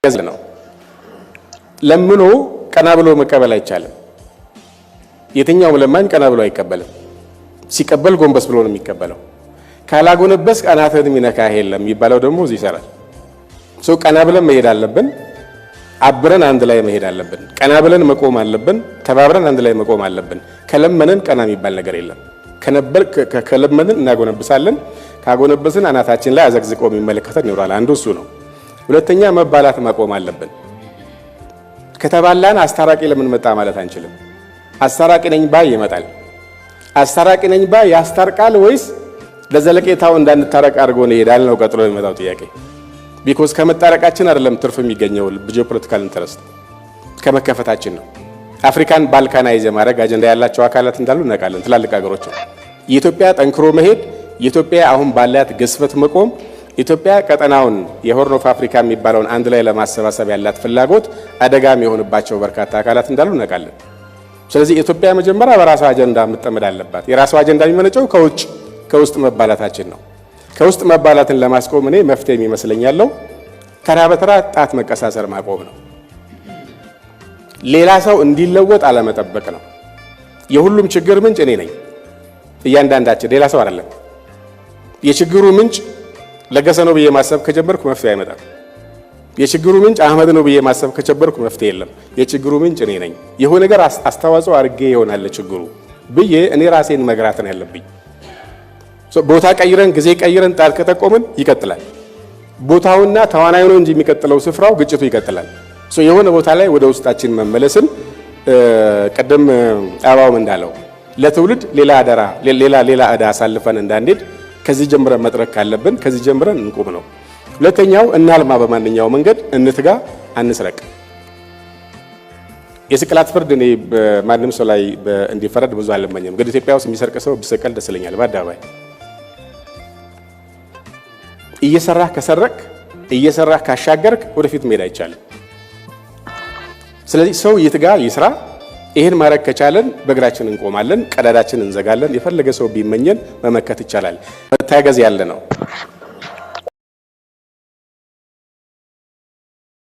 ነው ለምኖ ቀና ብሎ መቀበል አይቻልም። የትኛውም ለማኝ ቀና ብሎ አይቀበልም። ሲቀበል ጎንበስ ብሎ ነው የሚቀበለው። ካላጎነበስ ቀናተን የሚነካ የለም የሚባለው ደግሞ እዚህ ይሰራል። ሰው ቀና ብለን መሄድ አለብን። አብረን አንድ ላይ መሄድ አለብን። ቀና ብለን መቆም አለብን። ተባብረን አንድ ላይ መቆም አለብን። ከለመነን ቀና የሚባል ነገር የለም። ከለመነን እናጎነብሳለን። ካጎነበስን አናታችን ላይ አዘግዝቆ የሚመለከተን ይኖራል። አንዱ እሱ ነው። ሁለተኛ መባላት ማቆም አለብን። ከተባላን አስታራቂ ለምን መጣ ማለት አንችልም። አስታራቂ ነኝ ባይ ይመጣል። አስታራቂ ነኝ ባይ ያስታርቃል ወይስ ለዘለቄታው እንዳንታረቅ አድርጎ ነው ይሄዳል ነው ቀጥሎ የሚመጣው ጥያቄ። ቢኮዝ ከመታረቃችን አይደለም ትርፍ የሚገኘው ጂኦፖለቲካል ኢንተረስት ከመከፈታችን ነው። አፍሪካን ባልካናይዝ ማድረግ አጀንዳ ያላቸው አካላት እንዳሉ እናውቃለን። ትላልቅ ሀገሮች የኢትዮጵያ ጠንክሮ መሄድ፣ የኢትዮጵያ አሁን ባላት ግዝፈት መቆም፣ ኢትዮጵያ ቀጠናውን የሆርን ኦፍ አፍሪካ የሚባለውን አንድ ላይ ለማሰባሰብ ያላት ፍላጎት አደጋ የሚሆንባቸው በርካታ አካላት እንዳሉ እናውቃለን። ስለዚህ ኢትዮጵያ መጀመሪያ በራሷ አጀንዳ መጠመድ አለባት። የራሷ አጀንዳ የሚመነጨው ከውስጥ መባላታችን ነው። ከውስጥ መባላትን ለማስቆም እኔ መፍትሄ የሚመስለኝ ያለው ተራ በተራ ጣት መቀሳሰር ማቆም ነው። ሌላ ሰው እንዲለወጥ አለመጠበቅ ነው። የሁሉም ችግር ምንጭ እኔ ነኝ፣ እያንዳንዳችን፣ ሌላ ሰው አይደለም። የችግሩ ምንጭ ለገሰ ነው ብዬ ማሰብ ከጀመርኩ መፍትሄ አይመጣም። የችግሩ ምንጭ አህመድ ነው ብዬ ማሰብ ከጀመርኩ መፍትሄ የለም። የችግሩ ምንጭ እኔ ነኝ። የሆነ ነገር አስተዋጽኦ አድርጌ ይሆናል ችግሩ ብዬ እኔ ራሴን መግራት ነው ያለብኝ። ቦታ ቀይረን ጊዜ ቀይረን ጣል ከተቆምን ይቀጥላል። ቦታውና ተዋናዩ ነው እንጂ የሚቀጥለው ስፍራው ግጭቱ ይቀጥላል። የሆነ ቦታ ላይ ወደ ውስጣችን መመለስን ቀደም አባውም እንዳለው ለትውልድ ሌላ አደራ ሌላ ዕዳ አሳልፈን እንዳንሄድ ከዚህ ጀምረን መጥረክ ካለብን ከዚህ ጀምረን እንቁም ነው። ሁለተኛው እናልማ፣ በማንኛው መንገድ እንትጋ፣ አንስረቅ። የስቅላት ፍርድ እኔ ማንም ሰው ላይ እንዲፈረድ ብዙ አልመኘም። ግን ኢትዮጵያ ውስጥ የሚሰርቅ ሰው ቢሰቀል ደስ ይለኛል። በአደባባይ እየሰራህ ከሰረቅ እየሰራህ ካሻገርክ ወደፊት መሄድ አይቻልም። ስለዚህ ሰው ይትጋ፣ ይስራ። ይሄን ማድረግ ከቻለን በእግራችን እንቆማለን፣ ቀዳዳችን እንዘጋለን። የፈለገ ሰው ቢመኘን መመከት ይቻላል። መታገዝ ያለ ነው።